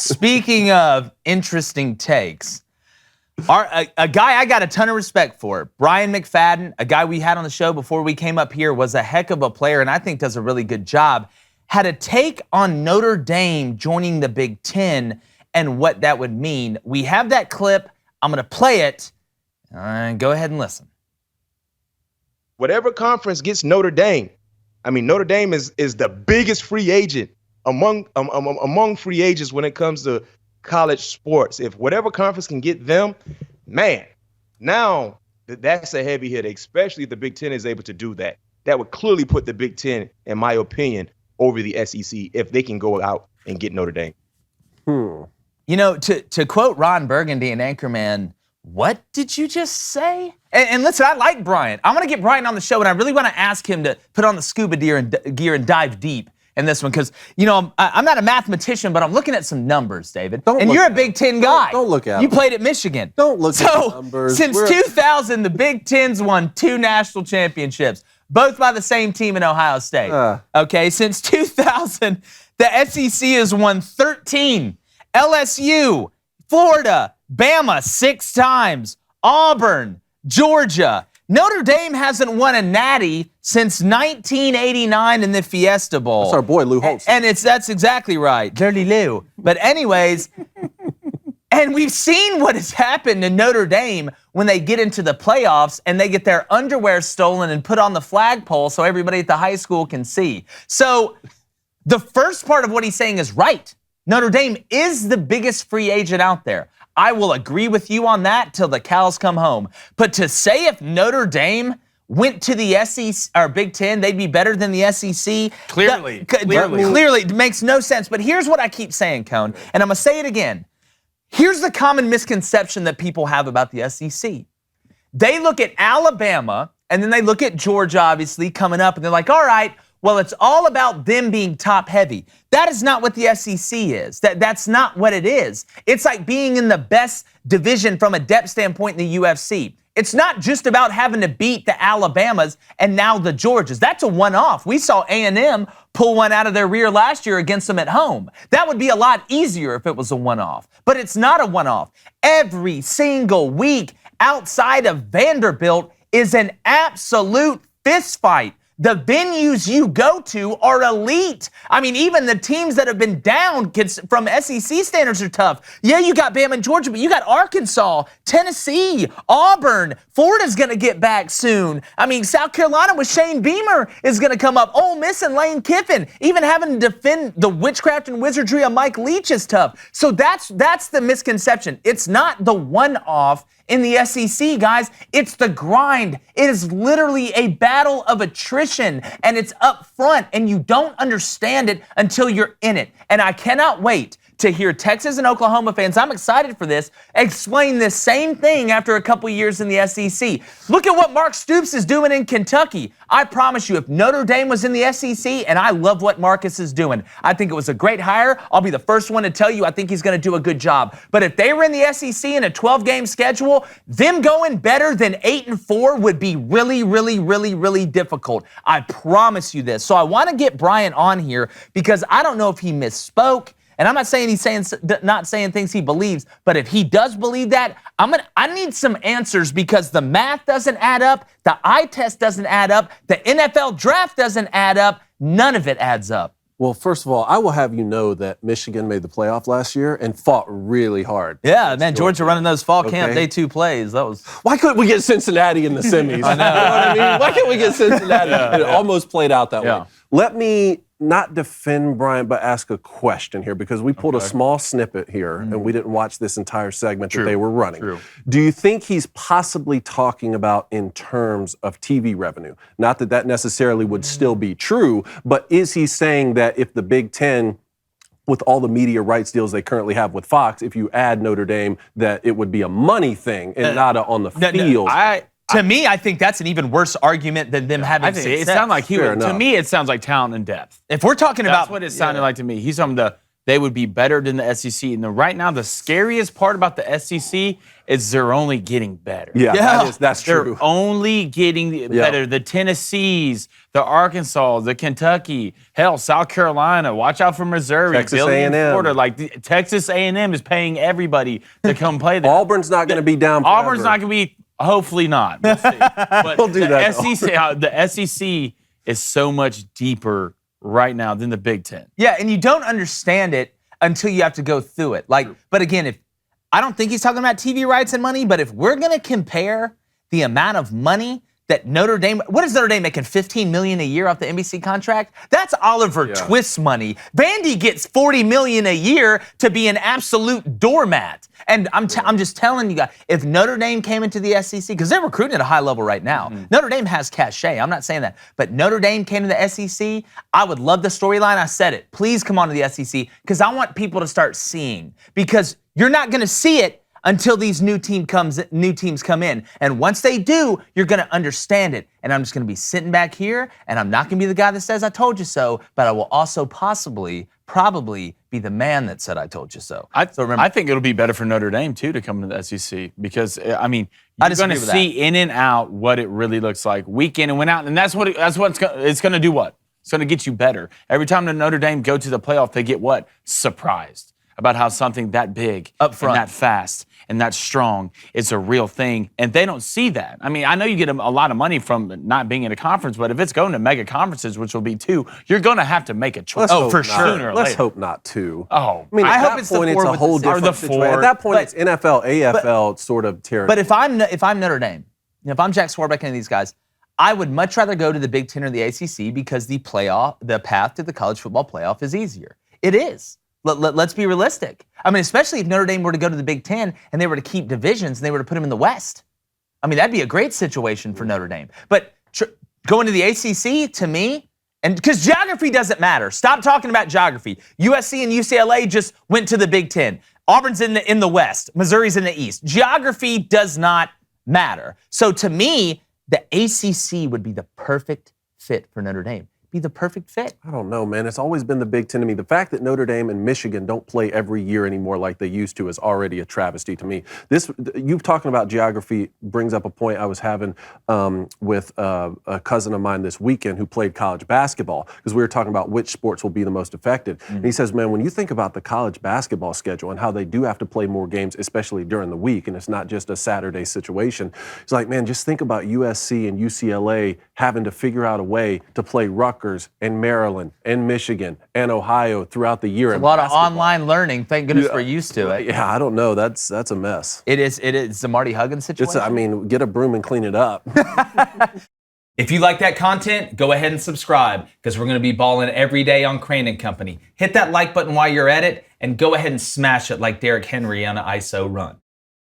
Speaking of interesting takes, a guy I got a ton of respect for, Brian McFadden, a guy we had on the show before we came up here, was a heck of a player and I think does a really good job, had a take on Notre Dame joining the Big Ten and what that would mean. We have that clip. I'm going to play it. Go ahead and listen. Whatever conference gets Notre Dame, I mean, Notre Dame is the biggest free agent among free agents when it comes to college sports. If whatever conference can get them, man, now that's a heavy hit, especially if the Big Ten is able to do that. That would clearly put the Big Ten, in my opinion, over the SEC if they can go out and get Notre Dame. You know, to quote Ron Burgundy and Anchorman, what did you just say? And listen, I like Brian. I want to get Brian on the show, and I really want to ask him to put on the scuba gear and dive deep in this one because, you know, I'm not a mathematician, but I'm looking at some numbers, David. And you're a Big Ten guy. Don't look at You them. played at Michigan. Don't look at the numbers. Since 2000, the Big Ten's won 2 national championships, both by the same team in Ohio State. Okay, since 2000, the SEC has won 13. LSU, Florida, Bama 6 times, Auburn, Georgia. Notre Dame hasn't won a natty since 1989 in the Fiesta Bowl. That's our boy Lou Holtz. And that's exactly right, Dirty Lou. But anyways, and we've seen what has happened to Notre Dame when they get into the playoffs and they get their underwear stolen and put on the flagpole so everybody at the high school can see. So the first part of what he's saying is right. Notre Dame is the biggest free agent out there. I will agree with you on that till the cows come home. But to say if Notre Dame went to the SEC or Big Ten, they'd be better than the SEC. Clearly it makes no sense. But here's what I keep saying, Cone, and I'm going to say it again. Here's the common misconception that people have about the SEC. They look at Alabama, and then they look at Georgia, obviously, coming up, and they're like, all right, well, it's all about them being top heavy. That is not what the SEC is. That's not what it is. It's like being in the best division from a depth standpoint in the UFC. It's not just about having to beat the Alabamas and now the Georgias. That's a one-off. We saw A&M pull one out of their rear last year against them at home. That would be a lot easier if it was a one-off. But it's not a one-off. Every single week outside of Vanderbilt is an absolute fist fight. The venues you go to are elite. I mean, even the teams that have been down from SEC standards are tough. Yeah, you got Bama and Georgia, but you got Arkansas, Tennessee, Auburn. Florida's going to get back soon. I mean, South Carolina with Shane Beamer is going to come up. Ole Miss and Lane Kiffin. Even having to defend the witchcraft and wizardry of Mike Leach is tough. So that's the misconception. It's not the one-off in the SEC, guys. It's the grind. It is literally a battle of attrition, and it's up front, and you don't understand it until you're in it. And I cannot wait to hear Texas and Oklahoma fans, I'm excited for this, explain this same thing after a couple years in the SEC. Look at what Mark Stoops is doing in Kentucky. I promise you, if Notre Dame was in the SEC, and I love what Marcus is doing, I think it was a great hire. I'll be the first one to tell you I think he's going to do a good job. But if they were in the SEC in a 12-game schedule, them going better than 8-4 would be really, really, really, really difficult. I promise you this. So I want to get Brian on here because I don't know if he misspoke. And I'm not saying he's not saying things he believes, but if he does believe that, I need some answers because the math doesn't add up, the eye test doesn't add up, the NFL draft doesn't add up, none of it adds up. Well, first of all, I will have you know that Michigan made the playoff last year and fought really hard. Yeah, man, Georgia running those fall camp day 2 plays. That was. Why couldn't we get Cincinnati in the semis? I know. You know what I mean? Why can't we get Cincinnati? It almost played out that way. Let me not defend Brian, but ask a question here because we pulled a small snippet here and we didn't watch this entire segment that they were running. Do you think he's possibly talking about in terms of TV revenue? Not that that necessarily would still be true, but is he saying that if the Big Ten, with all the media rights deals they currently have with Fox, if you add Notre Dame, that it would be a money thing and not on the field? To me, I think that's an even worse argument than them having success. It sounds like to me, it sounds like talent and depth. If we're talking about what it sounded like to me. He's talking the they would be better than the SEC. And right now, the scariest part about the SEC is they're only getting better. Yeah. That's They're true. only getting better. The Tennessees, the Arkansas, the Kentucky, hell, South Carolina. Watch out for Missouri, Texas Billy in A&M. Florida. Like Texas A&M is paying everybody to come play there. Auburn's not going to be down forever. Auburn's not going to be. Hopefully not. We'll see. But We'll do that, the SEC is so much deeper right now than the Big Ten. Yeah, and you don't understand it until you have to go through it. Like, but again, if I don't think he's talking about TV rights and money, but if we're gonna compare the amount of money that Notre Dame, what is Notre Dame making, $15 million a year off the NBC contract? That's Oliver Twist's money. Vandy gets $40 million a year to be an absolute doormat. And I'm just telling you guys, if Notre Dame came into the SEC, because they're recruiting at a high level right now, Notre Dame has cachet. I'm not saying that. But Notre Dame came to the SEC, I would love the storyline. I said it. Please come on to the SEC, because I want people to start seeing. Because you're not going to see it until these new teams come in. And once they do, you're going to understand it. And I'm just going to be sitting back here, and I'm not going to be the guy that says I told you so, but I will also probably be the man that said I told you so. I think it'll be better for Notre Dame too to come to the SEC, because I mean, you're going to see in and out what it really looks like week in and week out, and that's what it's going to do. What it's going to get you better. Every time the Notre Dame go to the playoff, they get what? Surprised about how something that big, up front, and that fast, and that strong is a real thing. And they don't see that. I mean, I know you get a lot of money from not being in a conference, but if it's going to mega conferences, which will be 2, you're going to have to make a choice. For sure. Sooner or Let's later. hope not 2. Oh, I mean, I at hope that it's the point, 4 it's a with whole the 6. different Or the situation. 4. At that point, it's NFL, AFL sort of territory. But if I'm Notre Dame, if I'm Jack Swarbrick and these guys, I would much rather go to the Big Ten or the ACC, because the path to the college football playoff is easier. It is. Let's be realistic. I mean, especially if Notre Dame were to go to the Big Ten and they were to keep divisions and they were to put them in the West. I mean, that'd be a great situation for Notre Dame. But going to the ACC, to me, and because geography doesn't matter. Stop talking about geography. USC and UCLA just went to the Big Ten. Auburn's in the West. Missouri's in the East. Geography does not matter. So to me, the ACC would be the perfect fit for Notre Dame. Be the perfect fit. I don't know, man. It's always been the Big Ten to me. The fact that Notre Dame and Michigan don't play every year anymore like they used to is already a travesty to me. You talking about geography brings up a point I was having with a cousin of mine this weekend who played college basketball, because we were talking about which sports will be the most affected. And he says, man, when you think about the college basketball schedule and how they do have to play more games, especially during the week, and it's not just a Saturday situation, he's like, man, just think about USC and UCLA having to figure out a way to play Rutgers and Maryland and Michigan and Ohio throughout the year. A lot of online learning. Thank goodness we're used to it. Yeah, I don't know. That's a mess. It is. It's the Marty Huggins situation. Get a broom and clean it up. If you like that content, go ahead and subscribe, because we're going to be balling every day on Crain and Company. Hit that like button while you're at it, and go ahead and smash it like Derrick Henry on an ISO run.